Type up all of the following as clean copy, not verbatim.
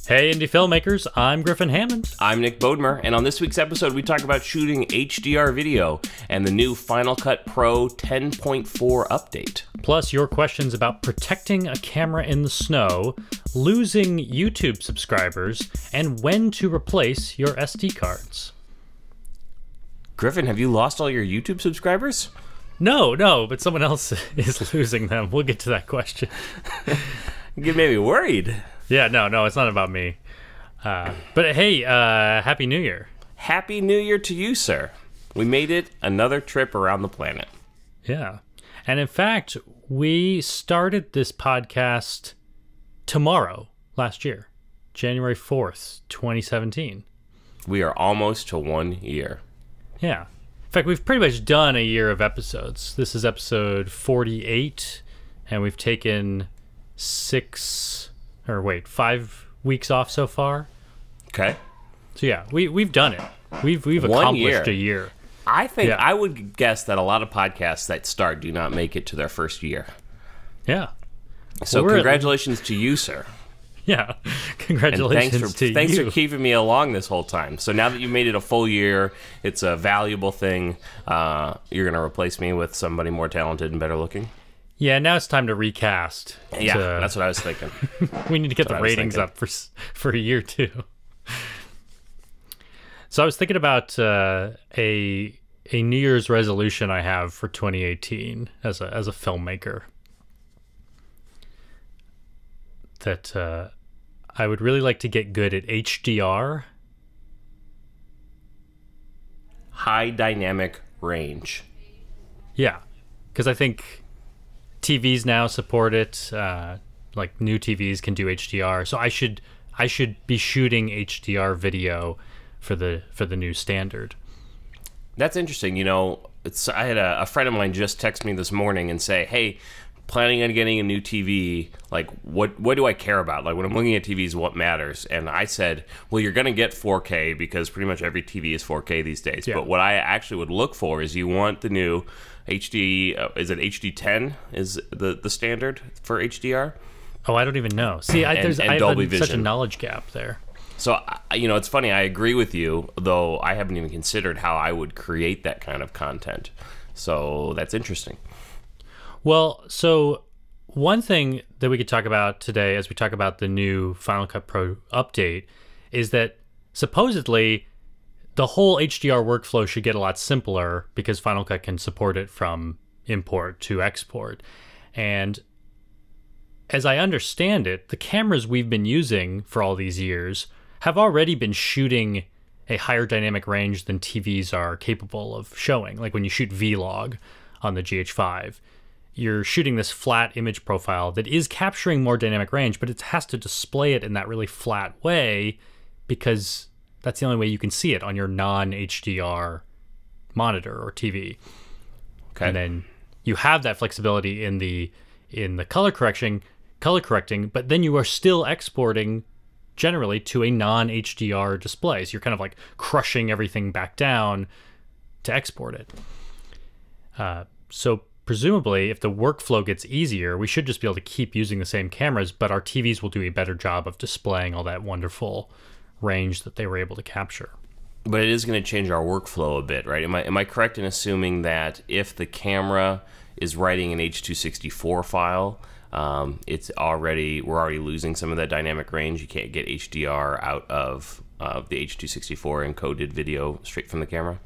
Hey, indie filmmakers, I'm Griffin Hammond. I'm Nick Bodmer, and on this week's episode, we talk about shooting HDR video and the new Final Cut Pro 10.4 update. Plus, your questions about protecting a camera in the snow, losing YouTube subscribers, and when to replace your SD cards. Griffin, have you lost all your YouTube subscribers? No, but someone else is losing them. We'll get to that question. You made me worried. Yeah, no, it's not about me. But hey, Happy New Year. Happy New Year to you, sir. We made it another trip around the planet. Yeah. And in fact, we started this podcast tomorrow, last year, January 4th, 2017. We are almost to 1 year. Yeah. In fact, we've pretty much done a year of episodes. This is episode 48, and we've taken 5 weeks off so far. Okay. So yeah, we've done it. We've 1 accomplished year. a year. I think Yeah. I would guess that a lot of podcasts that start do not make it to their first year. Yeah. So Well, congratulations to you, sir. Yeah. And Congratulations to thanks you. for keeping me along this whole time. So now that you made it a full year, it's a valuable thing. You're going to replace me with somebody more talented and better looking? Yeah, now it's time to recast. Yeah, that's what I was thinking. We need to get the ratings up for a year too. So I was thinking about a New Year's resolution I have for 2018 as a filmmaker. That I would really like to get good at HDR. High dynamic range. Yeah, because I think TVs now support it. Like new TVs can do HDR, so I should be shooting HDR video for the new standard. That's interesting. You know, I had a friend of mine just text me this morning and say, "Hey, planning on getting a new TV. Like, what do I care about? Like, when I'm looking at TVs, what matters?" And I said, "Well, you're going to get 4K because pretty much every TV is 4K these days. Yeah. But what I actually would look for is you want the new HD. Is it HD10? Is the standard for HDR?" Oh, I don't even know. See, I have Dolby such a Vision. knowledge gap there. So, you know, it's funny. I agree with you, though I haven't even considered how I would create that kind of content. So that's interesting. Well, so one thing that we could talk about today as we talk about the new Final Cut Pro update is that supposedly the whole HDR workflow should get a lot simpler because Final Cut can support it from import to export. And as I understand it, the cameras we've been using for all these years have already been shooting a higher dynamic range than TVs are capable of showing. Like when you shoot Vlog on the GH5, you're shooting this flat image profile that is capturing more dynamic range, but it has to display it in that really flat way because that's the only way you can see it on your non-HDR monitor or TV. Okay. And then you have that flexibility in the color correcting, but then you are still exporting generally to a non-HDR display. So you're kind of like crushing everything back down to export it. So presumably, if the workflow gets easier, we should just be able to keep using the same cameras, but our TVs will do a better job of displaying all that wonderful range that they were able to capture. But it is going to change our workflow a bit, right? Am I correct in assuming that if the camera is writing an H.264 file, we're already losing some of that dynamic range? You can't get HDR out of the H.264 encoded video straight from the camera?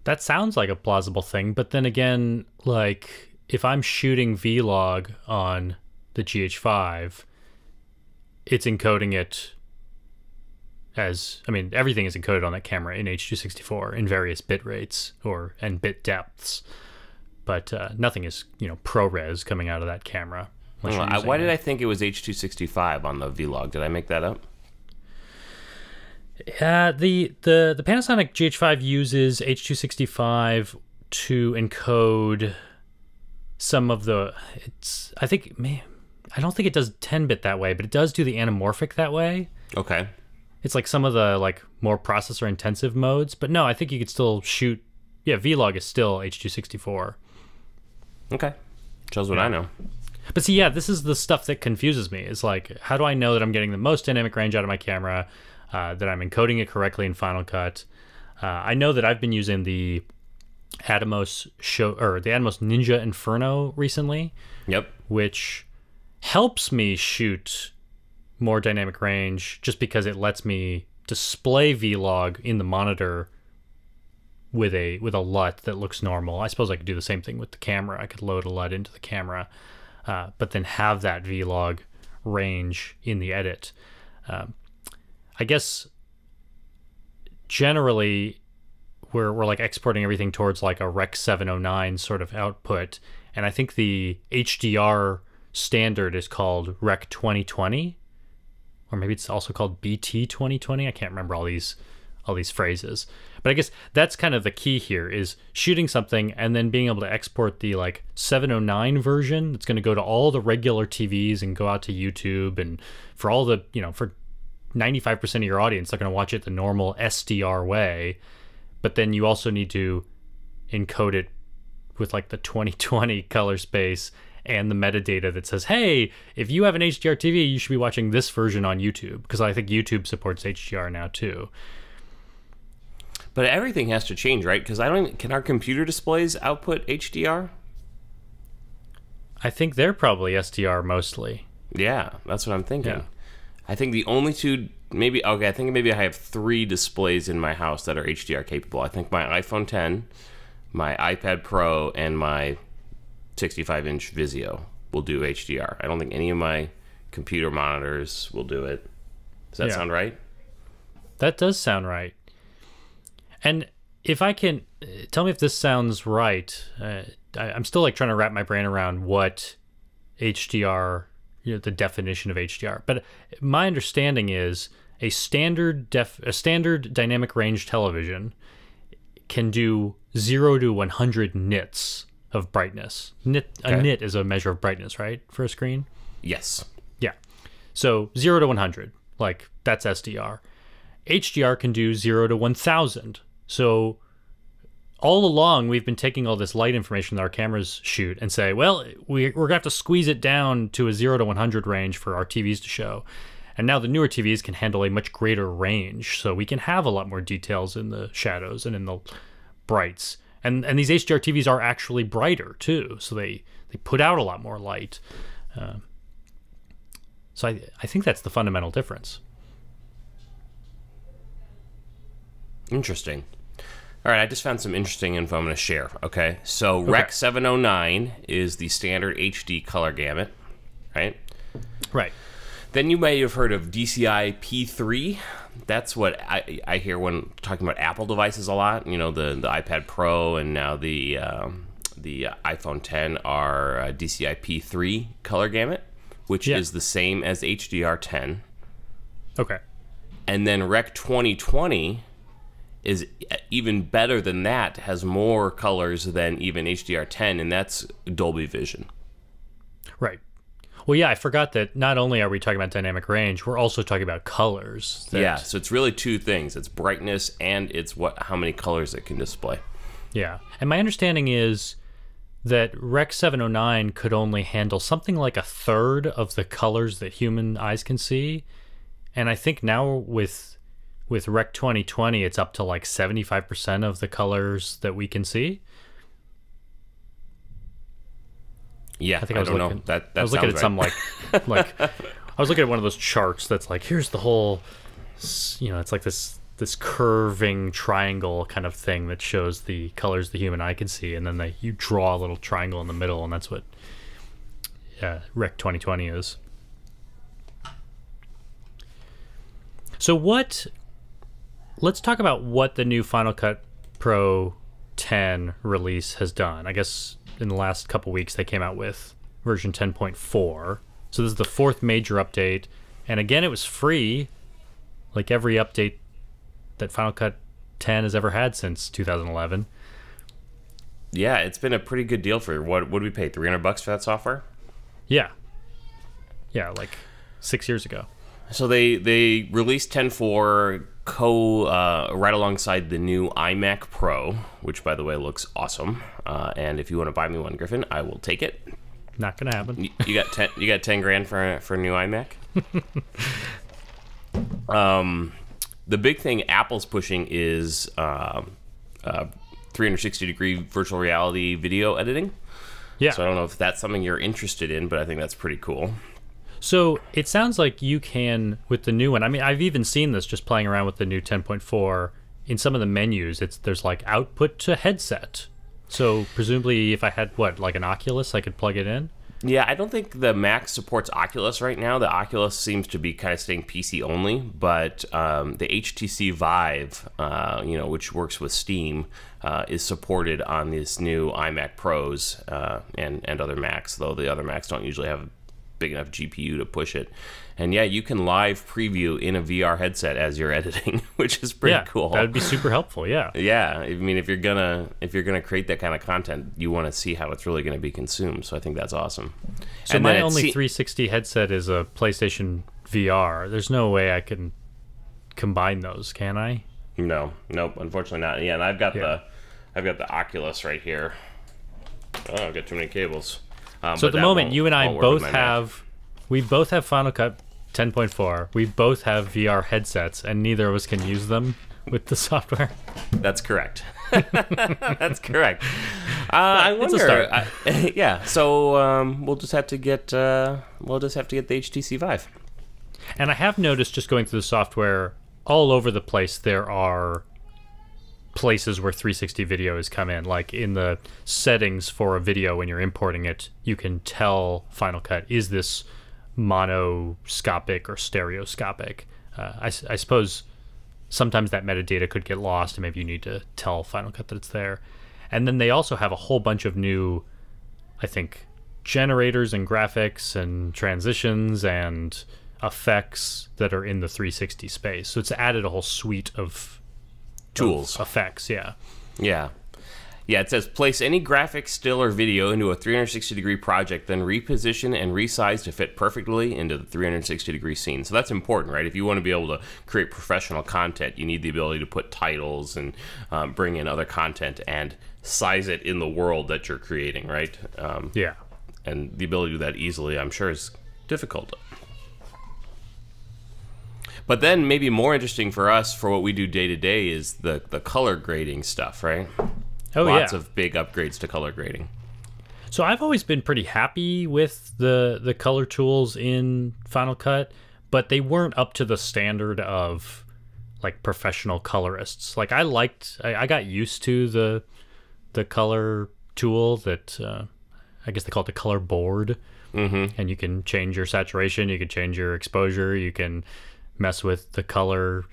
That sounds like a plausible thing, but then again, like if I'm shooting Vlog on the GH5, it's encoding it as, everything is encoded on that camera in H.264 in various bit rates and bit depths, but nothing is, ProRes coming out of that camera. Why did I think it was H.265 on the Vlog? Did I make that up? The Panasonic GH5 uses H.265 to encode some of the. I don't think it does 10-bit that way, but it does do the anamorphic that way. Okay. It's like some of the more processor intensive modes, but no, I think you could still shoot. Yeah, Vlog is still H.264. Okay, shows what I know. But see, yeah, this is the stuff that confuses me. Is like, how do I know that I'm getting the most dynamic range out of my camera, that I'm encoding it correctly in Final Cut? I know that I've been using the Atomos the Atomos Ninja Inferno recently. Yep. Which helps me shoot more dynamic range just because it lets me display vlog in the monitor with a LUT that looks normal. I suppose I could do the same thing with the camera. I could load a LUT into the camera, but then have that vlog range in the edit. I guess generally we're like exporting everything towards like a Rec 709 sort of output, and I think the HDR standard is called Rec 2020, or maybe it's also called BT 2020. I can't remember all these phrases, but I guess that's kind of the key here, is shooting something and then being able to export the like 709 version that's going to go to all the regular TVs and go out to YouTube, and for all the, for 95% of your audience, they're going to watch it the normal SDR way, but then you also need to encode it with like the 2020 color space and the metadata that says, hey, if you have an HDR TV, you should be watching this version on YouTube, because I think YouTube supports HDR now too. But everything has to change, right? Because can our computer displays output HDR? I think they're probably SDR mostly. Yeah, that's what I'm thinking. Yeah. I think the only two, I think maybe I have 3 displays in my house that are HDR capable. I think my iPhone 10, my iPad Pro, and my 65-inch Vizio will do HDR. I don't think any of my computer monitors will do it. Does that sound right? That does sound right. And if I can, tell me if this sounds right. I'm still like trying to wrap my brain around what HDR, the definition of HDR. But my understanding is a standard dynamic range television can do 0 to 100 nits of brightness. A nit is a measure of brightness, right, for a screen? Yes. Yeah. So 0 to 100, like that's SDR. HDR can do 0 to 1000. So all along, we've been taking all this light information that our cameras shoot and say, well, we're going to have to squeeze it down to a 0 to 100 range for our TVs to show. And now the newer TVs can handle a much greater range, so we can have a lot more details in the shadows and in the brights. And these HDR TVs are actually brighter too, so they put out a lot more light. So I think that's the fundamental difference. Interesting. All right, I just found some interesting info I'm going to share. Okay, so Rec 709 is the standard HD color gamut, right? Right. Then you may have heard of DCI P3. That's what I hear when talking about Apple devices a lot. The iPad Pro and now the iPhone 10 are DCI P3 color gamut, which is the same as HDR10. Okay. And then Rec 2020 is even better than that, has more colors than even HDR10, and that's Dolby Vision. Right. Well, yeah, I forgot that not only are we talking about dynamic range, we're also talking about colors. Yeah, so it's really 2 things. It's brightness and it's how many colors it can display. Yeah. And my understanding is that Rec 709 could only handle something like 1/3 of the colors that human eyes can see. And I think now with Rec 2020, it's up to like 75% of the colors that we can see. Yeah, I don't know. That I was looking at some like I was looking at one of those charts that's like, here's the whole, it's like this curving triangle kind of thing that shows the colors the human eye can see, and then you draw a little triangle in the middle, and that's what Rec 2020 is. So let's talk about what the new Final Cut Pro 10 release has done. I guess in the last couple weeks they came out with version 10.4. So this is the 4th major update, and again it was free, like every update that Final Cut 10 has ever had since 2011. Yeah, it's been a pretty good deal for what did we pay? $300 for that software? Yeah, like 6 years ago. So they released 10.4 right alongside the new iMac Pro, which by the way looks awesome. And if you want to buy me one, Griffin, I will take it. Not gonna happen. You got 10. You got 10 grand for a new iMac. The big thing Apple's pushing is 360-degree virtual reality video editing. Yeah. So I don't know if that's something you're interested in, but I think that's pretty cool. So it sounds like you can, with the new one, I mean, I've even seen this just playing around with the new 10.4. In some of the menus, there's like output to headset. So presumably if I had, like an Oculus, I could plug it in? Yeah, I don't think the Mac supports Oculus right now. The Oculus seems to be kind of staying PC only, but the HTC Vive, which works with Steam, is supported on this new iMac Pros and other Macs, though the other Macs don't usually have a big enough GPU to push it. And yeah, you can live preview in a VR headset as you're editing, which is pretty cool. That would be super helpful. Yeah. Yeah, I mean, if you're gonna create that kind of content, you want to see how it's really going to be consumed. So I think that's awesome. So and my only 360 headset is a PlayStation VR. There's no way I can combine those, can I? No, nope, unfortunately not. Yeah, and I've got the Oculus right here. Oh, I've got too many cables. So at the moment, you and I both have Final Cut 10.4. We both have VR headsets, and neither of us can use them with the software. That's correct. That's correct. I wonder. Yeah. So we'll just have to get the HTC Vive. And I have noticed, just going through the software, all over the place there are places where 360 video has come in. Like in the settings for a video when you're importing it, you can tell Final Cut, is this monoscopic or stereoscopic? I suppose sometimes that metadata could get lost, and maybe you need to tell Final Cut that it's there. And then they also have a whole bunch of new, I think, generators and graphics and transitions and effects that are in the 360 space. So it's added a whole suite of tools, effects. Yeah. It says place any graphic, still, or video into a 360-degree project, then reposition and resize to fit perfectly into the 360-degree scene. So that's important, right? If you want to be able to create professional content, you need the ability to put titles and bring in other content and size it in the world that you're creating, right? Yeah. And the ability to do that easily, I'm sure, is difficult. But then maybe more interesting for us, for what we do day to day, is the color grading stuff, right? Lots of big upgrades to color grading. So I've always been pretty happy with the color tools in Final Cut, but they weren't up to the standard of like professional colorists. Like I got used to the color tool that I guess they call it the color board. Mm-hmm. And you can change your saturation, you can change your exposure, you can mess with the color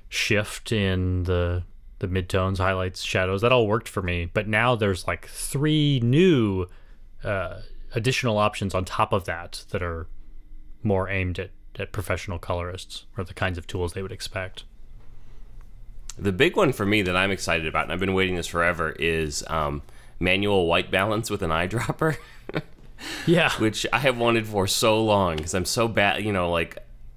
shift in the midtones, highlights, shadows. That all worked for me. But now there's like 3 new additional options on top of that are more aimed at professional colorists, or the kinds of tools they would expect. The big one for me that I'm excited about, and I've been waiting this forever, is manual white balance with an eyedropper. Yeah. Which I have wanted for so long, because I'm so bad,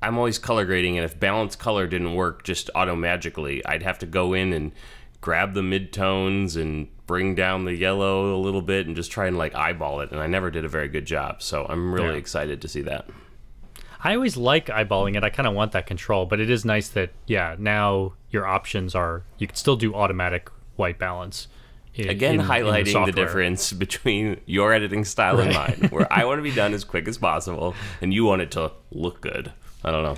I'm always color grading, and if balance color didn't work just auto-magically, I'd have to go in and grab the midtones and bring down the yellow a little bit and just try and eyeball it, and I never did a very good job. So I'm really excited to see that. I always like eyeballing it. I kind of want that control, but it is nice that, now your options are, you can still do automatic white balance. Again, highlighting the difference between your editing style and mine, where I want to be done as quick as possible, and you want it to look good. I don't know.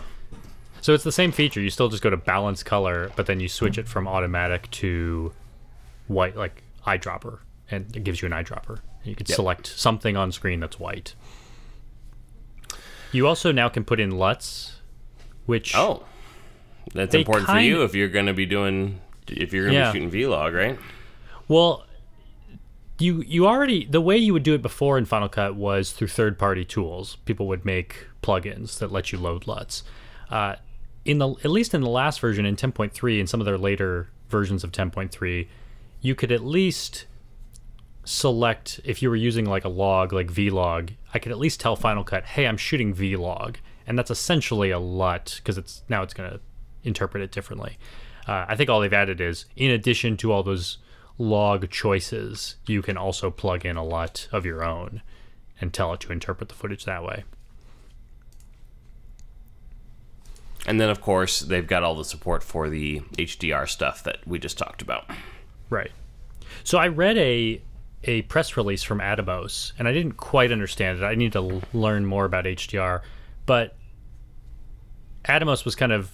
So it's the same feature. You still just go to balance color, but then you switch it from automatic to white, like eyedropper, and it gives you an eyedropper. You could select something on screen that's white. You also now can put in LUTs, which that's important for you if you're going to be doing be shooting vlog, right? Well, you already, the way you would do it before in Final Cut was through third-party tools. People would make plugins that let you load LUTs. At least in the last version, in 10.3, and some of their later versions of 10.3, you could at least select, if you were using like a log, like vlog, I could at least tell Final Cut, hey, I'm shooting vlog, and that's essentially a LUT, because now it's going to interpret it differently. I think all they've added is, in addition to all those log choices, you can also plug in a LUT of your own, and tell it to interpret the footage that way. And then, of course, they've got all the support for the HDR stuff that we just talked about. Right. So I read a press release from Atomos, and I didn't quite understand it. I need to learn more about HDR, but Atomos was kind of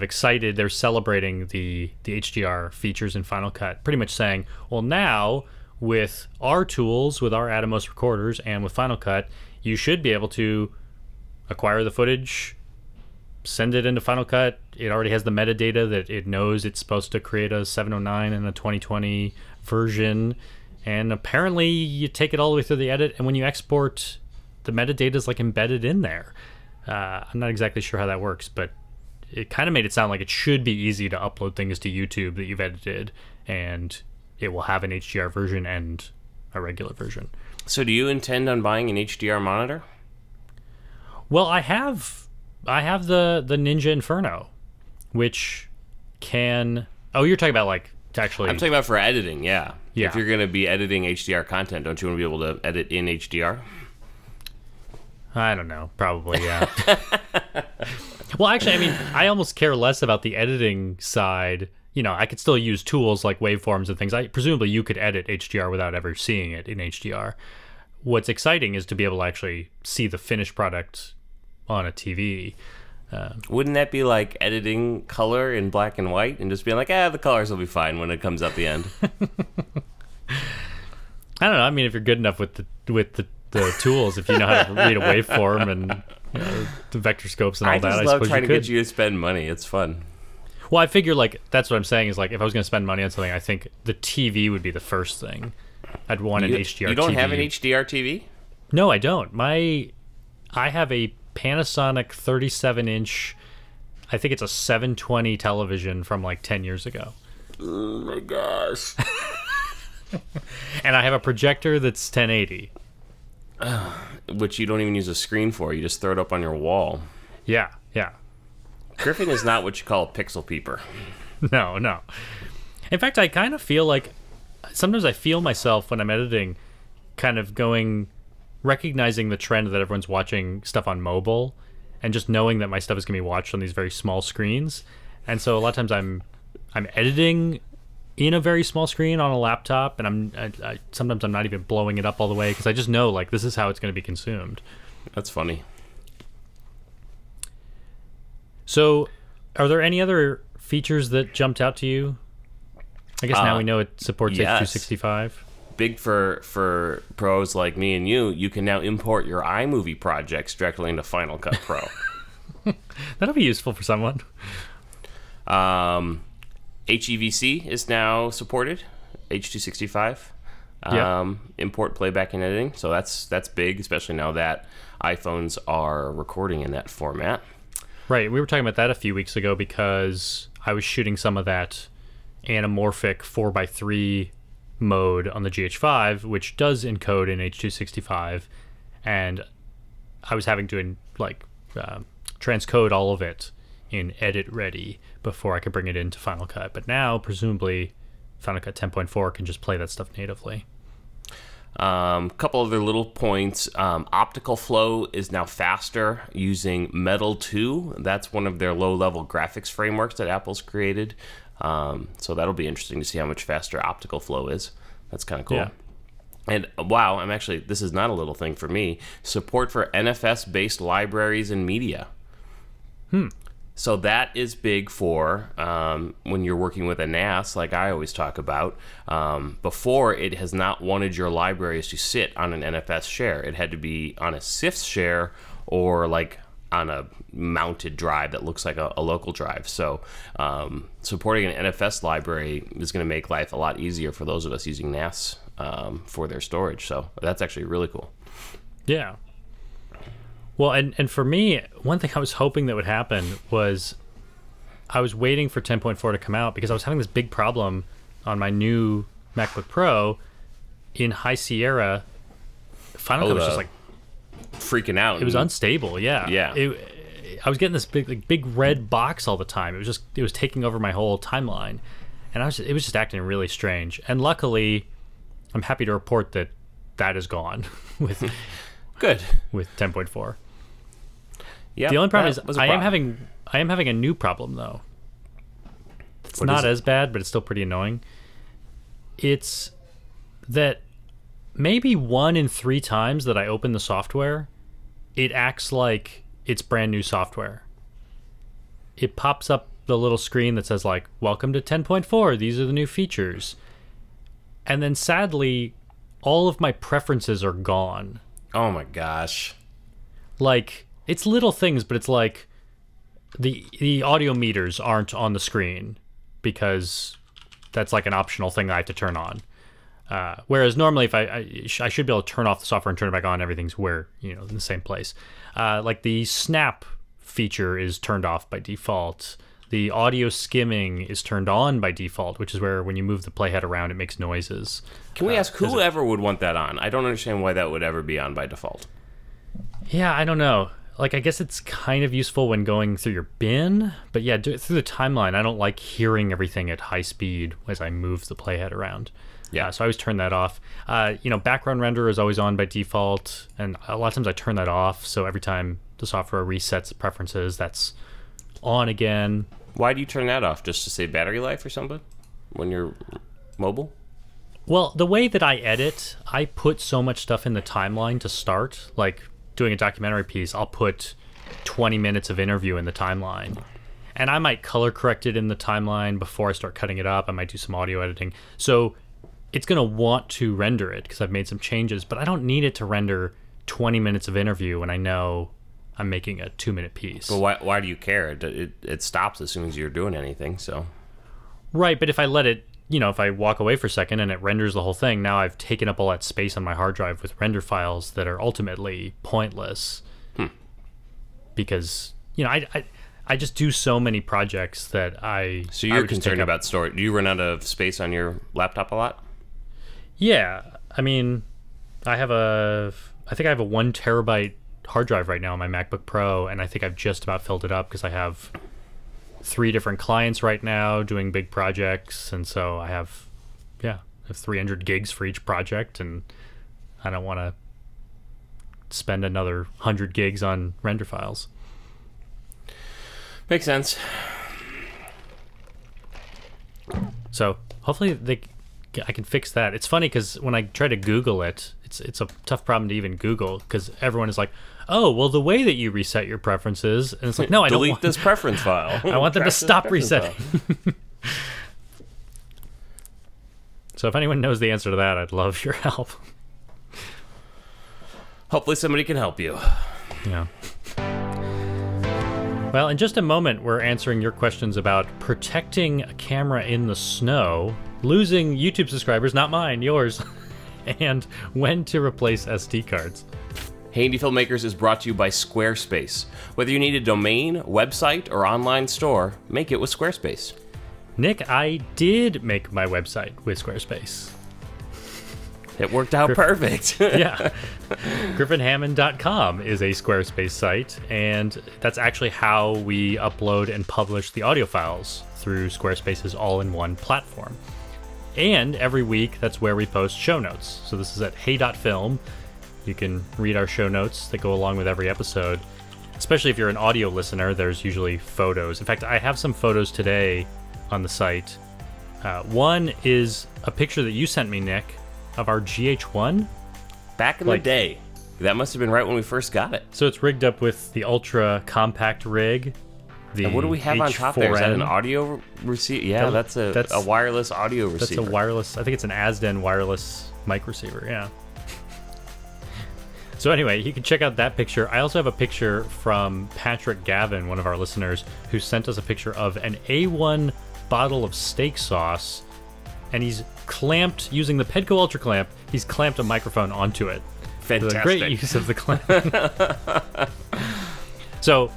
excited. They're celebrating the HDR features in Final Cut, pretty much saying, well, now with our tools, with our Atomos recorders, and with Final Cut, you should be able to acquire the footage, send it into Final Cut. It already has the metadata that it knows it's supposed to create a 709 and a 2020 version. And apparently you take it all the way through the edit, and when you export, the metadata is like embedded in there. I'm not exactly sure how that works, but it kind of made it sound like it should be easy to upload things to YouTube that you've edited, and it will have an HDR version and a regular version. So do you intend on buying an HDR monitor? Well, I have the Ninja Inferno, which can... Oh, you're talking about like to actually... I'm talking about for editing, yeah. Yeah. If you're going to be editing HDR content, don't you want to be able to edit in HDR? I don't know. Probably, yeah. Well, actually, I mean, I almost care less about the editing side. You know, I could still use tools like waveforms and things. Presumably, you could edit HDR without ever seeing it in HDR. What's exciting is to be able to actually see the finished product on a TV. Wouldn't that be like editing color in black and white and just being like, the colors will be fine when it comes out the end? I don't know. I mean, if you're good enough with the tools, if you know how to read a waveform and the vector scopes and all that, I love suppose trying you to could. get you to spend money. It's fun. Well, I figure like that's what I'm saying is like if I was going to spend money on something, I think the TV would be the first thing. I'd want an HDR TV. You don't have an HDR TV? No, I don't. I have a Panasonic 37-inch, I think it's a 720 television from like 10 years ago. Oh my gosh. And I have a projector that's 1080. Which you don't even use a screen for. You just throw it up on your wall. Yeah. Griffin is not what you call a pixel peeper. No. In fact, I kind of feel like sometimes I feel myself when I'm editing kind of recognizing the trend that everyone's watching stuff on mobile and just knowing that my stuff is going to be watched on these very small screens. And so a lot of times I'm editing in a very small screen on a laptop, and sometimes I'm not even blowing it up all the way because I just know like this is how it's going to be consumed. That's funny. So, are there any other features that jumped out to you? I guess now we know it supports H.265. Big for pros like me and you. You can now import your iMovie projects directly into Final Cut Pro. That'll be useful for someone. HEVC is now supported. H.265. Import, playback, and editing. So that's big, especially now that iPhones are recording in that format. Right. We were talking about that a few weeks ago because I was shooting some of that anamorphic 4:3 mode on the GH5, which does encode in H.265, and I was having to transcode all of it in edit ready before I could bring it into Final Cut. But now, presumably, Final Cut 10.4 can just play that stuff natively. Couple other little points. Optical flow is now faster using Metal 2. That's one of their low-level graphics frameworks that Apple's created. So that'll be interesting to see how much faster optical flow is. That's kind of cool. Yeah. And wow, this is not a little thing for me. Support for NFS-based libraries and media. So that is big for when you're working with a NAS, like I always talk about. Before, it has not wanted your libraries to sit on an NFS share. It had to be on a CIFS share or like on a mounted drive that looks like a local drive. So supporting an NFS library is going to make life a lot easier for those of us using NAS for their storage. So that's actually really cool. Yeah. Well, and for me, one thing I was hoping that would happen was I was waiting for 10.4 to come out because I was having this big problem on my new MacBook Pro in High Sierra. Final Cut was just like freaking out. It was unstable. Yeah. Yeah. I was getting this big red box all the time. It was taking over my whole timeline, and it was just acting really strange. And luckily, I'm happy to report that that is gone with Good. with 10.4. Yeah. The only problem is I am having a new problem though. It's not as bad, but it's still pretty annoying. It's that maybe 1 in 3 times that I open the software, it acts like it's brand new software. It pops up the little screen that says like, welcome to 10.4, these are the new features. And then sadly, all of my preferences are gone. Oh my gosh. Like, it's little things, but it's like the audio meters aren't on the screen because that's like an optional thing I have to turn on. Whereas normally if I should be able to turn off the software and turn it back on, everything's in the same place. Like the snap feature is turned off by default. The audio skimming is turned on by default, which is where when you move the playhead around, it makes noises. Can we ask whoever would want that on? I don't understand why that would ever be on by default. Yeah, I don't know. Like, I guess it's kind of useful when going through your bin, but yeah, do it through the timeline. I don't like hearing everything at high speed as I move the playhead around. Yeah, so I always turn that off. Background render is always on by default, and a lot of times I turn that off, so every time the software resets the preferences, that's on again. Why do you turn that off? Just to save battery life or something when you're mobile? Well, the way that I edit, I put so much stuff in the timeline to start. Like doing a documentary piece, I'll put 20 minutes of interview in the timeline. And I might color correct it in the timeline before I start cutting it up. I might do some audio editing. So it's going to want to render it because I've made some changes, but I don't need it to render 20 minutes of interview when I know I'm making a 2-minute piece. But why do you care? It stops as soon as you're doing anything, so. Right, but if I let it, if I walk away for a second and it renders the whole thing, now I've taken up all that space on my hard drive with render files that are ultimately pointless. Because, I just do so many projects that So you're concerned about storage. Do you run out of space on your laptop a lot? Yeah, I mean, I think I have a 1 terabyte hard drive right now on my MacBook Pro, and I think I've just about filled it up because I have 3 different clients right now doing big projects, and so I have 300 gigs for each project, and I don't want to spend another 100 gigs on render files. Makes sense. So hopefully I can fix that. It's funny because when I try to Google it, it's a tough problem to even Google because everyone is like, oh, well, the way that you reset your preferences, and it's like, no, I don't delete this preference file. I want them to stop resetting. So if anyone knows the answer to that, I'd love your help. Hopefully somebody can help you. Yeah. Well, in just a moment, we're answering your questions about protecting a camera in the snow, losing YouTube subscribers, not mine, yours, and when to replace SD cards. Hey Filmmakers is brought to you by Squarespace. Whether you need a domain, website, or online store, make it with Squarespace. Nick, I did make my website with Squarespace. It worked out perfect. Yeah. GriffinHammond.com is a Squarespace site, and that's actually how we upload and publish the audio files through Squarespace's all-in-one platform. And every week, that's where we post show notes. So this is at Hey.film. You can read our show notes that go along with every episode. Especially if you're an audio listener, there's usually photos. In fact, I have some photos today on the site. One is a picture that you sent me, Nick, of our GH1. Back in the day. That must have been right when we first got it. So it's rigged up with the ultra compact rig. And what do we have on top there? Is that an audio receiver? Yeah, that's a wireless audio receiver. That's a wireless, I think it's an Asden wireless mic receiver, yeah. So anyway, you can check out that picture. I also have a picture from Patrick Gavin, one of our listeners, who sent us a picture of an A1 bottle of steak sauce, and he's clamped, using the Pedco Ultra Clamp, he's clamped a microphone onto it. Fantastic. Great use of the clamp. So,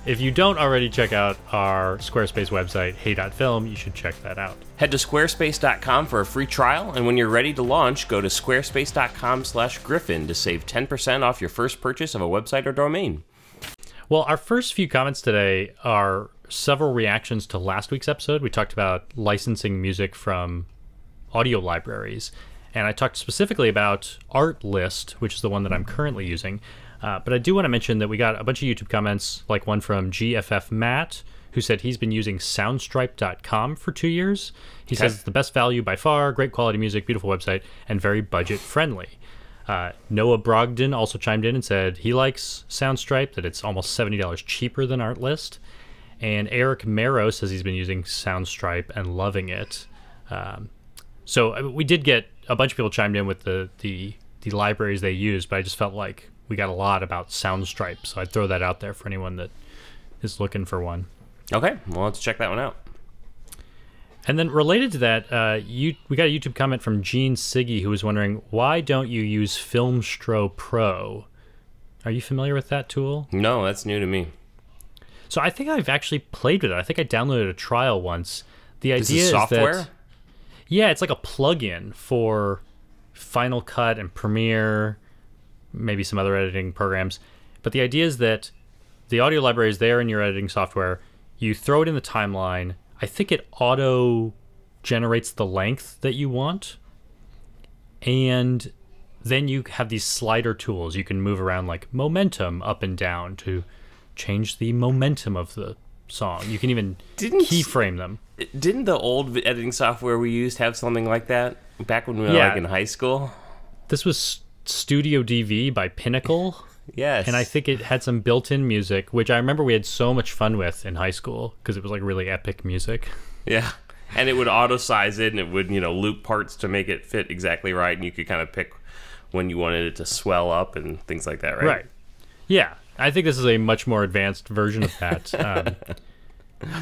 if you don't already check out our Squarespace website, Hey.film, you should check that out. Head to squarespace.com for a free trial, and when you're ready to launch, go to squarespace.com/Griffin to save 10% off your first purchase of a website or domain. Well, our first few comments today are several reactions to last week's episode. We talked about licensing music from audio libraries, And I talked specifically about Artlist, which is the one that I'm currently using. But I do want to mention that we got a bunch of YouTube comments, like one from GFF Matt, who said he's been using soundstripe.com for 2 years. He says it's the best value by far, great quality music, beautiful website, and very budget friendly. Noah Brogdon also chimed in and said he likes Soundstripe, that it's almost $70 cheaper than Artlist. And Eric Marrow says he's been using Soundstripe and loving it. So we did get a bunch of people chimed in with the libraries they use, but I just felt like we got a lot about Soundstripe, so I'd throw that out there for anyone that is looking for one. Okay, well, let's check that one out. And then related to that, we got a YouTube comment from Gene Siggy, who was wondering, why don't you use Filmstro Pro? Are you familiar with that tool? No, that's new to me. So I think I've actually played with it. I think I downloaded a trial once. The idea is software? that, yeah, it's like a plugin for Final Cut and Premiere, maybe some other editing programs. But the idea is that the audio library is there in your editing software. You throw it in the timeline. I think it auto generates the length that you want. And then you have these slider tools. You can move around like momentum up and down to change the momentum of the song. You can even keyframe them. Didn't the old editing software we used have something like that back when we were like in high school? This was Studio DV by Pinnacle. Yes. And I think it had some built-in music, which I remember we had so much fun with in high school because it was like really epic music. Yeah. And it would auto-size it, and it would, loop parts to make it fit exactly right, and you could kind of pick when you wanted it to swell up and things like that, right? Right. Yeah. I think this is a much more advanced version of that.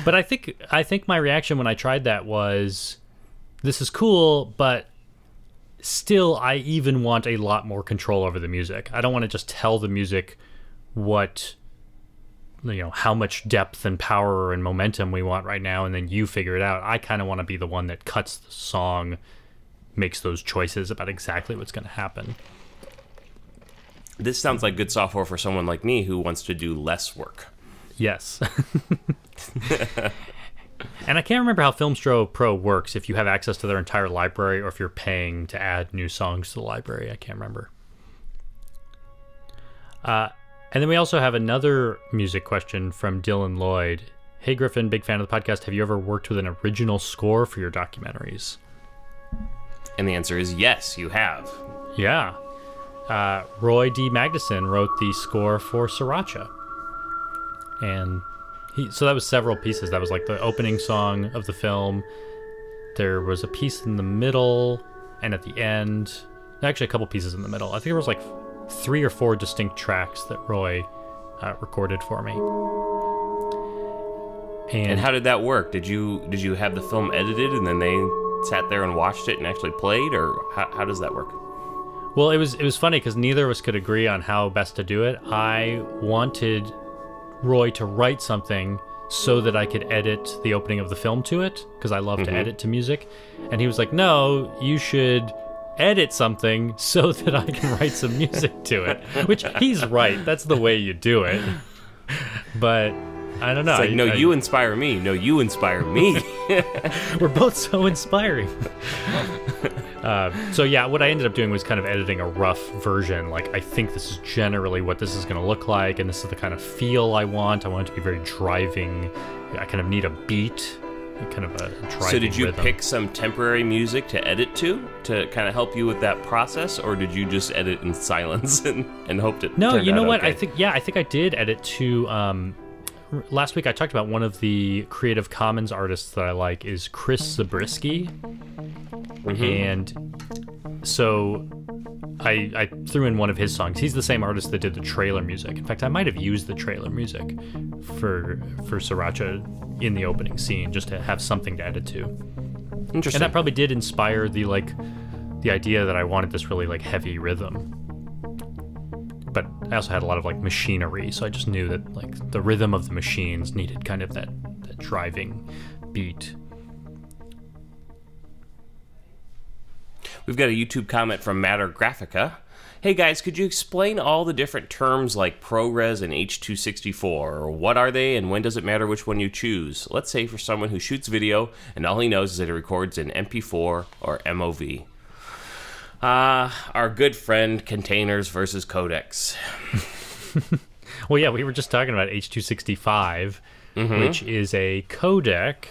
But I think my reaction when I tried that was, this is cool, but still I even want a lot more control over the music. I don't want to just tell the music what, how much depth and power and momentum we want right now, and then you figure it out. I kind of want to be the one that cuts the song, makes those choices about exactly what's going to happen. This sounds like good software for someone like me who wants to do less work. Yes. And I can't remember how Filmstro Pro works, if you have access to their entire library or if you're paying to add new songs to the library. I can't remember. And then we also have another music question from Dylan Lloyd. Hey, Griffin, big fan of the podcast. Have you ever worked with an original score for your documentaries? And the answer is yes, you have. Yeah. Roy D. Magnuson wrote the score for Sriracha. And so that was several pieces. That was like the opening song of the film. There was a piece in the middle and at the end. Actually, a couple pieces in the middle. I think there was like 3 or 4 distinct tracks that Roy recorded for me. And how did that work? Did you have the film edited and then they sat there and watched it and actually played, or how does that work? Well, it was funny because neither of us could agree on how best to do it. I wanted Roy to write something so that I could edit the opening of the film to it, because I love to edit to music. And he was like, no, you should edit something so that I can write some music to it. Which, he's right. That's the way you do it. But I don't know. It's like, you inspire me. No, you inspire me. We're both so inspiring. So yeah, what I ended up doing was kind of editing a rough version. Like, I think this is generally what this is going to look like, and this is the kind of feel I want. I want it to be very driving. I kind of need a beat, kind of a driving So did you rhythm. pick some temporary music to edit to kind of help you with that process, or did you just edit in silence and hoped it No, turned you know out what? okay? I think I did edit to... last week I talked about one of the Creative Commons artists that I like is Chris Zabriskie. And so I threw in one of his songs. He's the same artist that did the trailer music. In fact, I might have used the trailer music for Sriracha in the opening scene just to have something to edit to. Interesting. And that probably did inspire the idea that I wanted this really heavy rhythm. But I also had a lot of machinery, so I just knew that the rhythm of the machines needed kind of that driving beat. We've got a YouTube comment from Matter Graphica. Hey guys, could you explain all the different terms like ProRes and H.264? Or what are they, and when does it matter which one you choose? Let's say for someone who shoots video and all he knows is that it records in MP4 or MOV. Our good friend containers versus codecs. Well, yeah, we were just talking about H.265, which is a codec.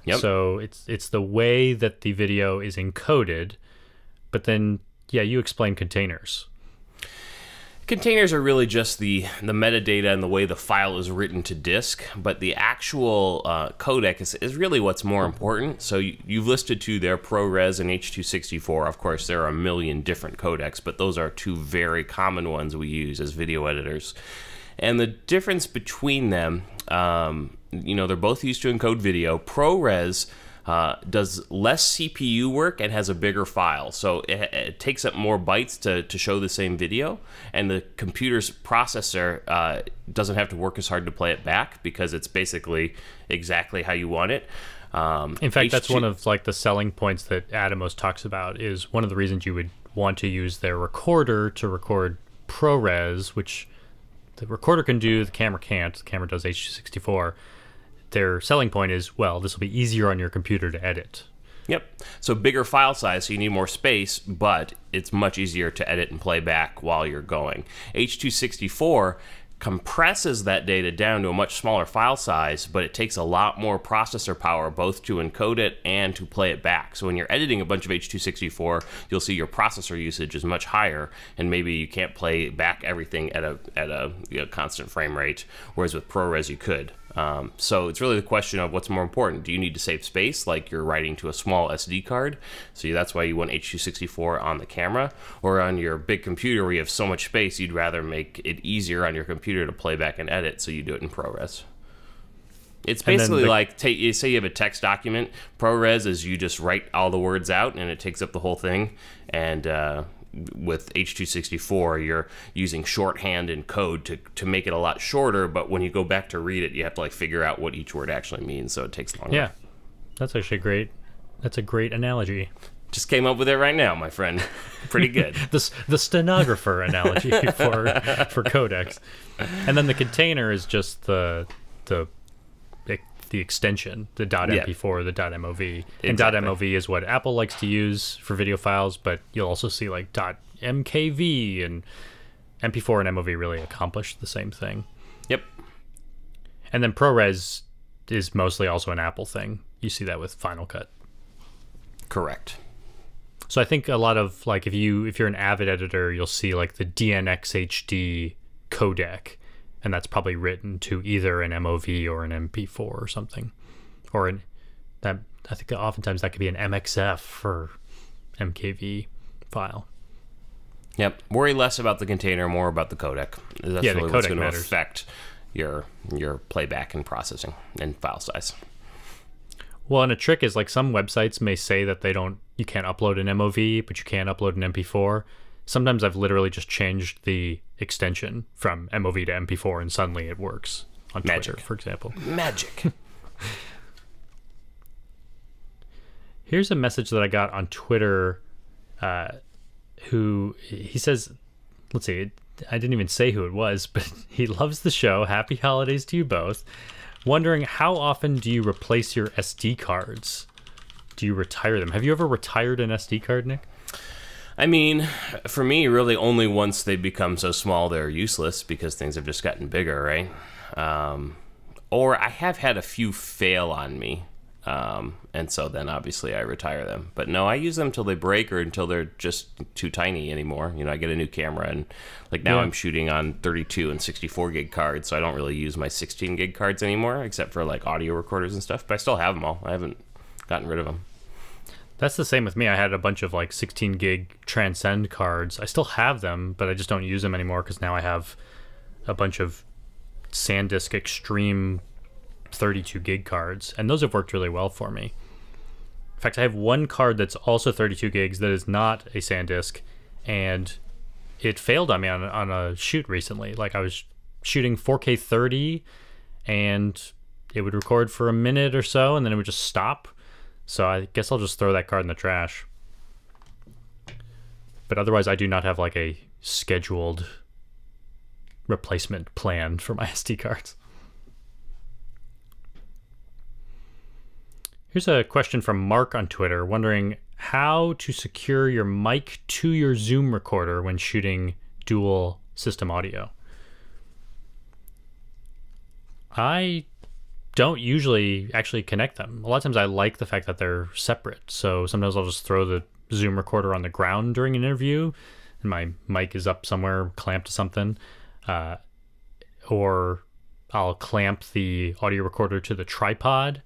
Yep. So it's the way that the video is encoded. But then, yeah, you explain containers. Containers are really just the metadata and the way the file is written to disk, but the actual codec is really what's more important. So you've listed two there, ProRes and H.264. Of course, there are a million different codecs, but those are two very common ones we use as video editors. And the difference between them, they're both used to encode video. ProRes does less CPU work and has a bigger file. So it takes up more bytes to show the same video, and the computer's processor doesn't have to work as hard to play it back because it's basically exactly how you want it. In fact, that's one of like the selling points that Atomos talks about, is one of the reasons you would want to use their recorder to record ProRes, which the recorder can do, the camera can't. The camera does H.264. Their selling point is, well, this will be easier on your computer to edit. Yep. So bigger file size, so you need more space, but it's much easier to edit and play back while you're going. H.264 compresses that data down to a much smaller file size, but it takes a lot more processor power both to encode it and to play it back. So when you're editing a bunch of H.264, you'll see your processor usage is much higher, and maybe you can't play back everything at a constant frame rate, whereas with ProRes you could. So it's really the question of what's more important. Do you need to save space, like you're writing to a small SD card? So that's why you want H.264 on the camera, or on your big computer where you have so much space, you'd rather make it easier on your computer to play back and edit, so you do it in ProRes. It's basically like, say you have a text document. ProRes is you just write all the words out, and it takes up the whole thing. And with H.264, you're using shorthand and code to make it a lot shorter, but when you go back to read it, you have to like figure out what each word actually means, so it takes longer. Yeah, that's actually great. That's a great analogy. Just came up with it right now, my friend. Pretty good. the stenographer analogy for codecs. And then the container is just the extension, the .mp4, the .mov. Exactly. And .mov is what Apple likes to use for video files, but you'll also see like .mkv, and mp4 and mov really accomplish the same thing. Yep. And then ProRes is mostly also an Apple thing. You see that with Final Cut. Correct. So I think a lot of, like, if you're an Avid editor, you'll see like the DNxHD codec, and that's probably written to either an MOV or an MP4 or something, or I think that oftentimes that could be an MXF for MKV file. Yep. Worry less about the container, more about the codec. That's yeah, really the codec what's going to matters. affect your playback and processing and file size. Well, and a trick is, like, some websites may say that you can't upload an MOV, but you can upload an MP4. Sometimes I've literally just changed the extension from MOV to MP4, and suddenly it works on Twitter, for example. Magic. Here's a message that I got on Twitter. He says, let's see, I didn't even say who it was, but he loves the show. Happy holidays to you both. Wondering, how often do you replace your SD cards? Do you retire them? Have you ever retired an SD card, Nick? I mean, for me, really only once they become so small they're useless because things have just gotten bigger, right? Or I have had a few fail on me, and so then obviously I retire them. But no, I use them until they break or until they're just too tiny anymore. You know, I get a new camera, and like now I'm shooting on 32 and 64 gig cards, so I don't really use my 16 gig cards anymore, except for like audio recorders and stuff. But I still have them all. I haven't gotten rid of them. That's the same with me. I had a bunch of like 16 gig Transcend cards. I still have them, but I just don't use them anymore because now I have a bunch of SanDisk Extreme 32 gig cards, and those have worked really well for me. In fact, I have one card that's also 32 gigs that is not a SanDisk, and it failed on me on a shoot recently. Like, I was shooting 4K 30, and it would record for a minute or so, and then it would just stop. So I guess I'll just throw that card in the trash. But otherwise, I do not have like a scheduled replacement plan for my SD cards. Here's a question from Mark on Twitter, wondering how to secure your mic to your Zoom recorder when shooting dual system audio. I don't usually actually connect them. A lot of times I like the fact that they're separate. So sometimes I'll just throw the Zoom recorder on the ground during an interview and my mic is up somewhere clamped to something. Or I'll clamp the audio recorder to the tripod.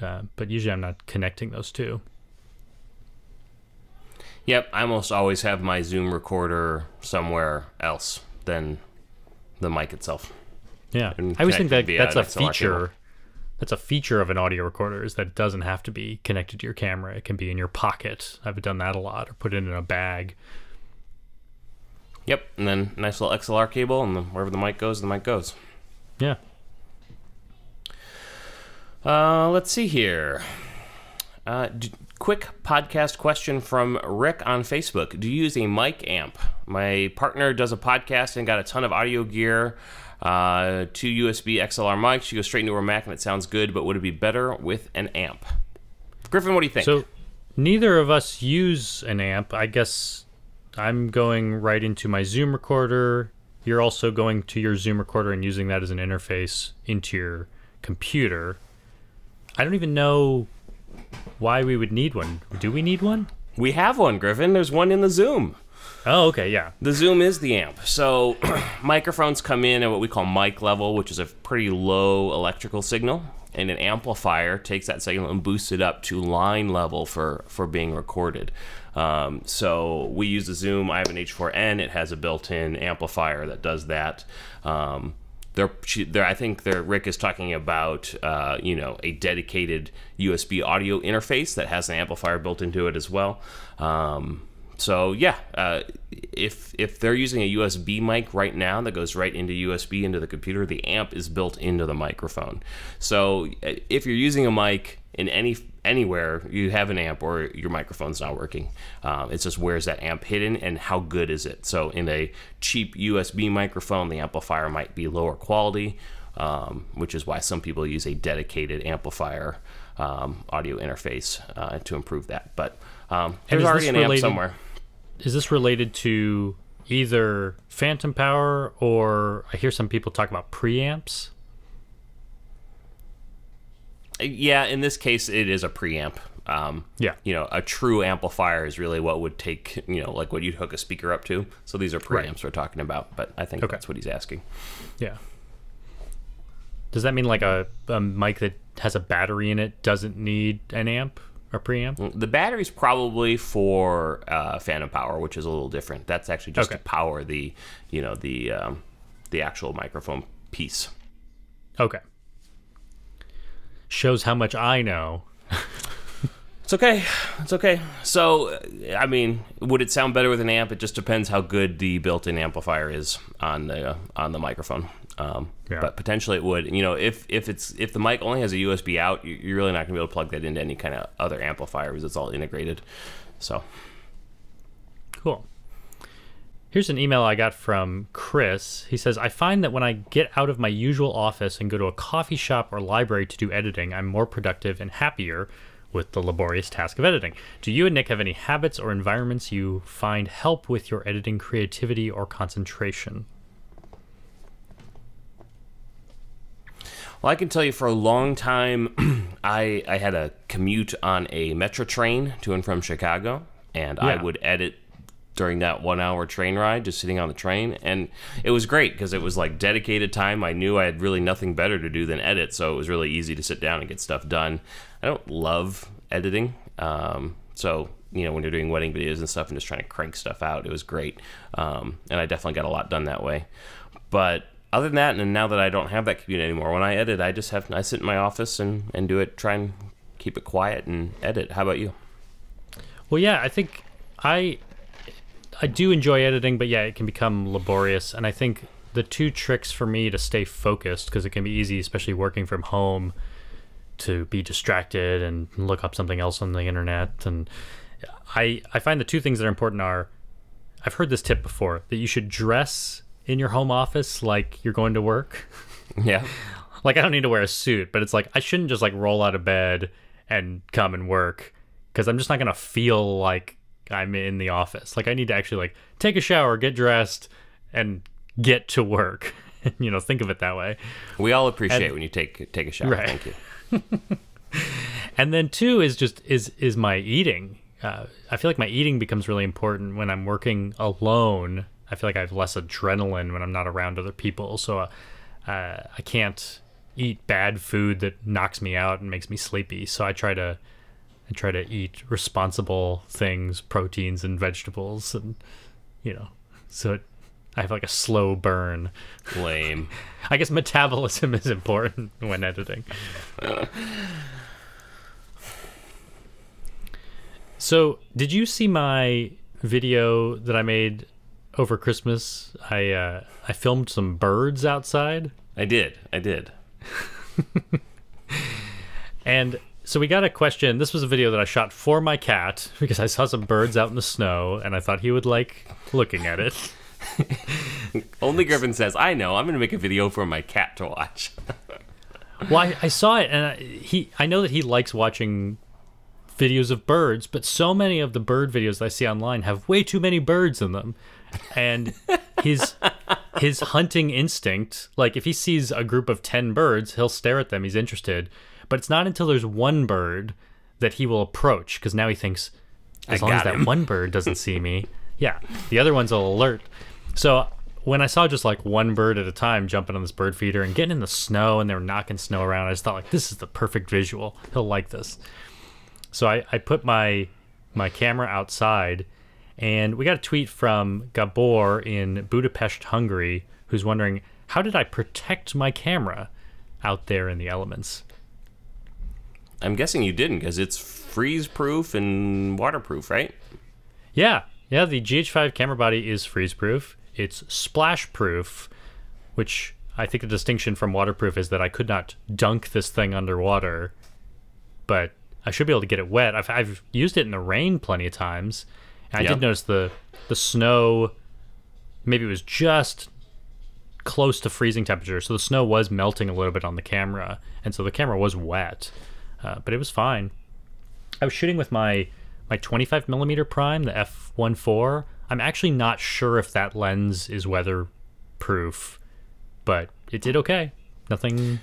But usually I'm not connecting those two. Yep, I almost always have my Zoom recorder somewhere else than the mic itself. Yeah, I always think that that's a feature. That's a feature of an audio recorder, is that it doesn't have to be connected to your camera. It can be in your pocket. I've done that a lot, or put it in a bag. Yep, and then nice little XLR cable, and then wherever the mic goes, the mic goes. Yeah. Let's see here. Quick podcast question from Rick on Facebook. Do you use a mic amp? My partner does a podcast and got a ton of audio gear, 2 USB XLR mics. She goes straight into her Mac and it sounds good, but would it be better with an amp? Griffin, what do you think? So neither of us use an amp. I guess I'm going right into my Zoom recorder. You're also going to your Zoom recorder and using that as an interface into your computer. I don't even know why we would need one. Do we need one? We have one, Griffin. There's one in the Zoom. Oh, okay, yeah. The Zoom is the amp. So microphones come in at what we call mic level, which is a pretty low electrical signal, and an amplifier takes that signal and boosts it up to line level for being recorded. So we use the Zoom. I have an H4n. It has a built-in amplifier that does that. I think Rick is talking about a dedicated USB audio interface that has an amplifier built into it as well. So yeah, if they're using a USB mic right now that goes right into USB into the computer, the amp is built into the microphone. So if you're using a mic in anywhere, you have an amp or your microphone's not working. It's just, where's that amp hidden and how good is it? So in a cheap USB microphone, the amplifier might be lower quality, which is why some people use a dedicated amplifier audio interface to improve that. But there's already an amp somewhere. Is this related to either phantom power, or I hear some people talk about preamps? Yeah, in this case, it is a preamp. Yeah. A true amplifier is really what would take, like what you'd hook a speaker up to. So these are preamps we're talking about, but I think that's what he's asking. Yeah. Does that mean like a mic that has a battery in it doesn't need an amp or preamp? The battery's probably for phantom power, which is a little different. That's actually just to power the actual microphone piece. Okay. Shows how much I know. It's okay. It's okay. So, I mean, would it sound better with an amp? It just depends how good the built-in amplifier is on the microphone. But potentially it would. If the mic only has a USB out, you're really not going to be able to plug that into any kind of other amplifier because it's all integrated. So, cool. Here's an email I got from Chris. He says, I find that when I get out of my usual office and go to a coffee shop or library to do editing, I'm more productive and happier with the laborious task of editing. Do you and Nick have any habits or environments you find help with your editing creativity or concentration? Well, I can tell you for a long time, I had a commute on a metro train to and from Chicago, and I would edit during that 1 hour train ride, just sitting on the train. And it was great because it was like dedicated time. I knew I had really nothing better to do than edit, so it was really easy to sit down and get stuff done. I don't love editing. So, when you're doing wedding videos and stuff and just trying to crank stuff out, it was great. And I definitely got a lot done that way. But other than that, and now that I don't have that commute anymore, when I edit, I sit in my office and do it, try and keep it quiet and edit. How about you? Well, yeah, I think I do enjoy editing, but yeah, it can become laborious. And I think the two tricks for me to stay focused, because it can be easy, especially working from home, to be distracted and look up something else on the internet. And I find the two things that are important are, I've heard this tip before, that you should dress in your home office like you're going to work. Yeah. Like, I don't need to wear a suit, but it's like, I shouldn't just like roll out of bed and come and work. because I'm just not gonna feel like I'm in the office. Like I need to actually like take a shower, get dressed, and get to work. You know, think of it that way. We all appreciate when you take a shower. Right. Thank you. And then 2 is just is my eating. I feel like my eating becomes really important when I'm working alone. I feel like I have less adrenaline when I'm not around other people, so I can't eat bad food that knocks me out and makes me sleepy. So I try to eat responsible things, proteins and vegetables, and you know, so I have like a slow burn. Lame. I guess metabolism is important when editing. So, did you see my video that I made over Christmas? I filmed some birds outside. I did. And so we got a question. This was a video that I shot for my cat because I saw some birds out in the snow and I thought he would like looking at it. Only Griffin says, I know, I'm going to make a video for my cat to watch. Well, I saw it and I know that he likes watching videos of birds, but so many of the bird videos that I see online have way too many birds in them. And his hunting instinct, like if he sees a group of 10 birds, he'll stare at them, he's interested. But it's not until there's one bird that he will approach, because now he thinks, as long as that one bird doesn't see me, yeah, the other ones will alert. So when I saw just like one bird at a time jumping on this bird feeder and getting in the snow and they were knocking snow around, I just thought like, this is the perfect visual. He'll like this. So I put my camera outside, and we got a tweet from Gabor in Budapest, Hungary, who's wondering, how did I protect my camera out there in the elements? I'm guessing you didn't, because it's freeze-proof and waterproof, right? Yeah, the GH5 camera body is freeze-proof. It's splash-proof, which I think the distinction from waterproof is that I could not dunk this thing underwater, but I should be able to get it wet. I've used it in the rain plenty of times. And I did notice the snow, maybe it was just close to freezing temperature. So the snow was melting a little bit on the camera. And so the camera was wet, but it was fine. I was shooting with my 25mm prime, the f1.4. I'm actually not sure if that lens is weatherproof, but it did okay. Nothing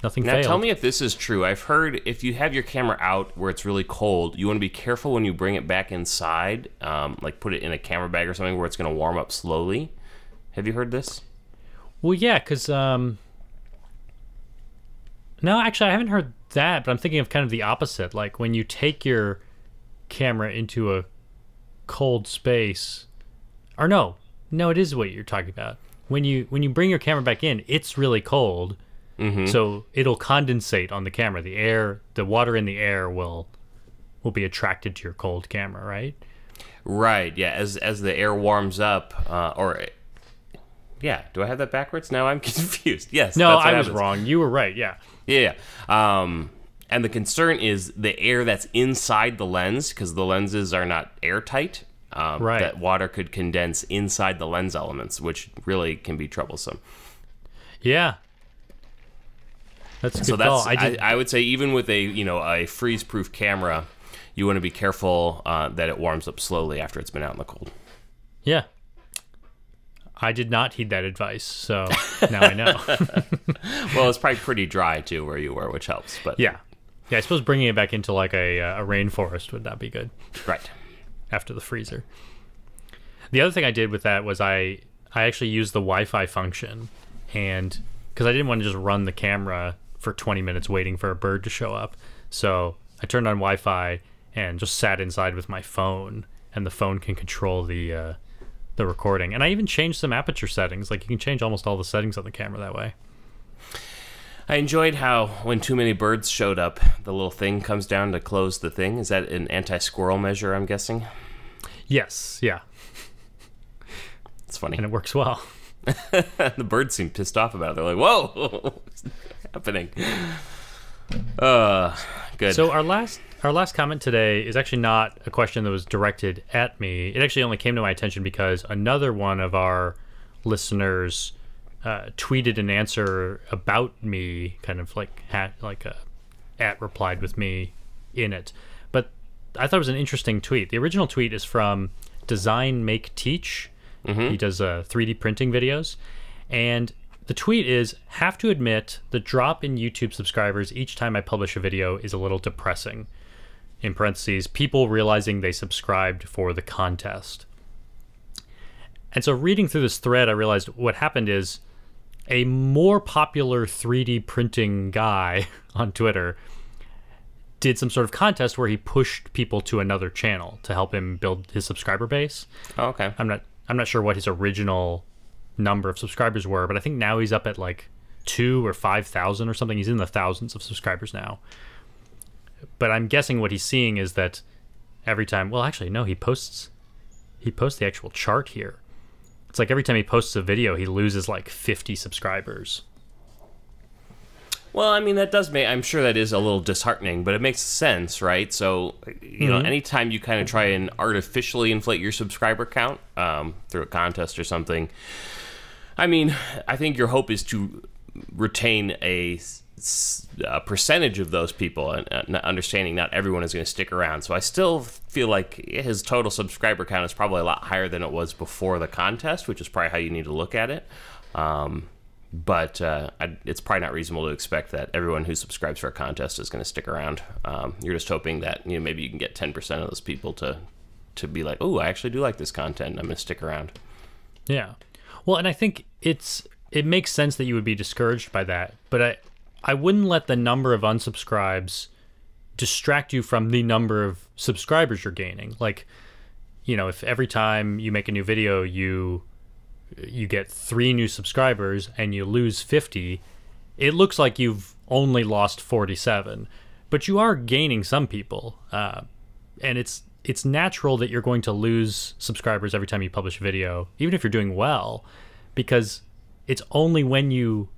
now failed. Tell me if this is true. I've heard if you have your camera out where it's really cold, you want to be careful when you bring it back inside, like put it in a camera bag or something where it's going to warm up slowly. Have you heard this? Well, yeah, because no, actually, I haven't heard that, but I'm thinking of kind of the opposite. Like when you take your camera into a cold space, or no, it is what you're talking about. When you bring your camera back in, it's really cold. Mm-hmm. So it'll condensate on the camera. The water in the air will be attracted to your cold camera, right? Right. Yeah. As the air warms up, yeah. Do I have that backwards? Now I'm confused. Yes. No, I was wrong. You were right. Yeah. Yeah. And the concern is the air that's inside the lens, because the lenses are not airtight. Right. That water could condense inside the lens elements, which really can be troublesome. Yeah. That's a good call. I would say even with a freeze-proof camera, you want to be careful that it warms up slowly after it's been out in the cold. Yeah. I did not heed that advice, so now I know. Well, it's probably pretty dry too where you were, which helps. But yeah, I suppose bringing it back into like a rainforest would not be good. Right. After the freezer. The other thing I did with that was I actually used the Wi-Fi function, and because I didn't want to just run the camera for 20 minutes waiting for a bird to show up. So I turned on Wi-Fi and just sat inside with my phone, and the phone can control the recording. And I even changed some aperture settings. Like you can change almost all the settings on the camera that way. I enjoyed how when too many birds showed up, the little thing comes down to close the thing. Is that an anti-squirrel measure, I'm guessing? Yes, yeah. It's funny. And it works well. The birds seem pissed off about it. They're like, whoa, what's happening? Good. So our last comment today is actually not a question that was directed at me. It actually only came to my attention because another one of our listeners tweeted an answer about me, kind of like at replied with me in it. But I thought it was an interesting tweet. The original tweet is from Design Make Teach. He does 3D printing videos. And the tweet is, have to admit, the drop in YouTube subscribers each time I publish a video is a little depressing. In parentheses, people realizing they subscribed for the contest. And so reading through this thread, I realized what happened is a more popular 3D printing guy on Twitter did some sort of contest where he pushed people to another channel to help him build his subscriber base. Oh, okay. I'm not sure what his original number of subscribers were, but I think now he's up at like 2,000 or 5,000 or something. He's in the thousands of subscribers now. But I'm guessing what he's seeing is that every time, well, actually, no, he posts the actual chart here. It's like every time he posts a video, he loses like 50 subscribers. Well, I mean, that does make, I'm sure that is a little disheartening, but it makes sense, right? So, you know, anytime you kind of try and artificially inflate your subscriber count through a contest or something, I mean, I think your hope is to retain a percentage of those people, and understanding not everyone is going to stick around. So I still feel like his total subscriber count is probably a lot higher than it was before the contest, which is probably how you need to look at it. But it's probably not reasonable to expect that everyone who subscribes for a contest is going to stick around. You're just hoping that, you know, maybe you can get 10% of those people to be like, oh, I actually do like this content, I'm going to stick around. Yeah. Well, and I think it makes sense that you would be discouraged by that, but I wouldn't let the number of unsubscribes distract you from the number of subscribers you're gaining. Like, you know, if every time you make a new video, you get 3 new subscribers and you lose 50, it looks like you've only lost 47, but you are gaining some people. And it's natural that you're going to lose subscribers every time you publish a video, even if you're doing well, because it's only when you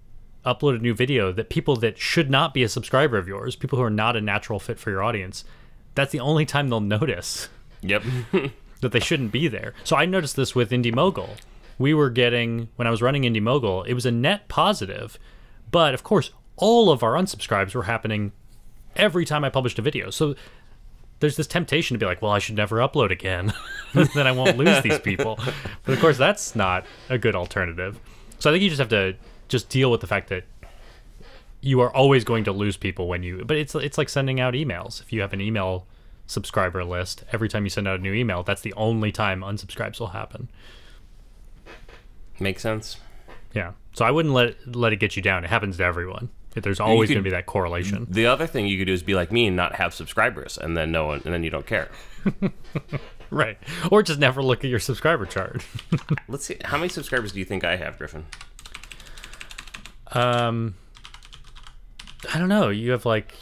upload a new video that people that should not be a subscriber of yours, people who are not a natural fit for your audience, that's the only time they'll notice. Yep. that they shouldn't be there. So I noticed this with Indie Mogul. We were getting, when I was running Indie Mogul, it was a net positive, but of course all of our unsubscribes were happening every time I published a video. So there's this temptation to be like, well, I should never upload again. Then I won't lose these people. But of course that's not a good alternative. So I think you just have to just deal with the fact that you are always going to lose people when you, but it's like sending out emails. If you have an email subscriber list, every time you send out a new email, that's the only time unsubscribes will happen. Makes sense. Yeah. So I wouldn't let it get you down. It happens to everyone. There's always going to be that correlation. The other thing you could do is be like me and not have subscribers, and then no one, and then you don't care. Right. Or just never look at your subscriber chart. Let's see. How many subscribers do you think I have, Griffin? I don't know. You have like...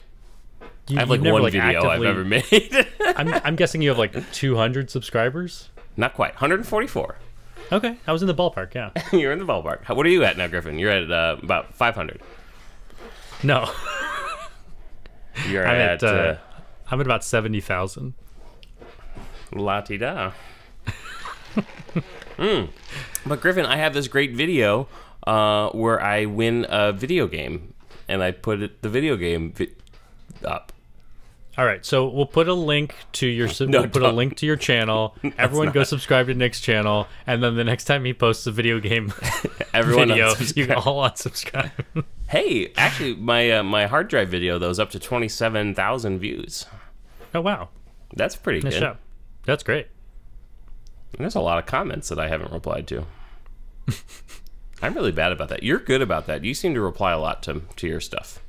I have like one video I've ever made. I'm guessing you have like 200 subscribers? Not quite. 144. Okay. I was in the ballpark, yeah. You're in the ballpark. What are you at now, Griffin? You're at about 500. No. You're I'm at about 70,000. La-ti-da. But Griffin, I have this great video where I win a video game, and I put the video game up. All right, so we'll put a link to your a link to your channel. Everyone go subscribe to Nick's channel, and then the next time he posts a video game Everyone video, you can all unsubscribe. Hey, actually, my hard drive video though is up to 27,000 views. Oh wow, that's pretty good. Nice job. That's great. And there's a lot of comments that I haven't replied to. I'm really bad about that. You're good about that. You seem to reply a lot to your stuff.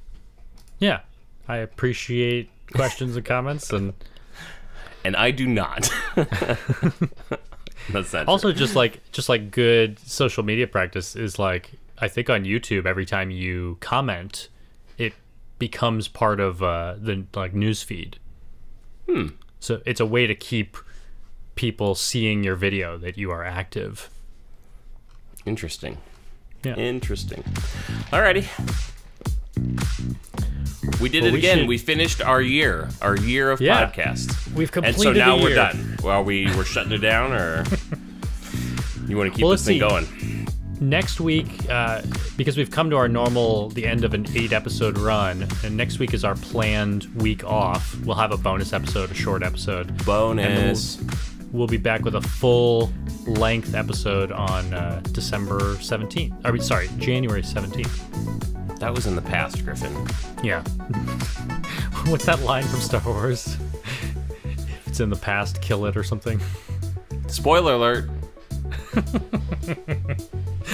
Yeah, I appreciate questions and comments, and I do not. That's not also true. just like good social media practice is like, I think on YouTube, every time you comment, it becomes part of the like news feed. So it's a way to keep people seeing your video that you are active. Interesting. Yeah. Interesting. Alrighty. We did it again. We finished our year of podcasts. We've completed. And so now a year. We're done. Well, we're shutting it down, or you want to keep this thing going? next week, because we've come to our normal, the end of an 8-episode run, and next week is our planned week off. We'll have a bonus episode, a short episode. Bonus. We'll be back with a full-length episode on December 17th. I mean, sorry, January 17th. That was in the past, Griffin. Yeah. What's that line from Star Wars? If it's in the past, kill it or something. Spoiler alert.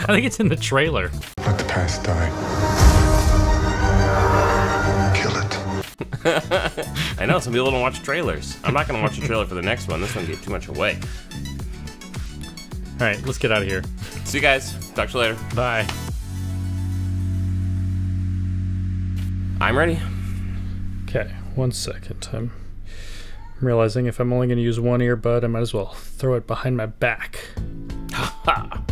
I think it's in the trailer. Let the past die. Kill it. I know, some people don't watch trailers. I'm not going to watch a trailer for the next one. This one gave too much away. All right, let's get out of here. See you guys. Talk to you later. Bye. I'm ready. Okay, 1 second. I'm realizing if I'm only going to use one earbud, I might as well throw it behind my back. Ha ha!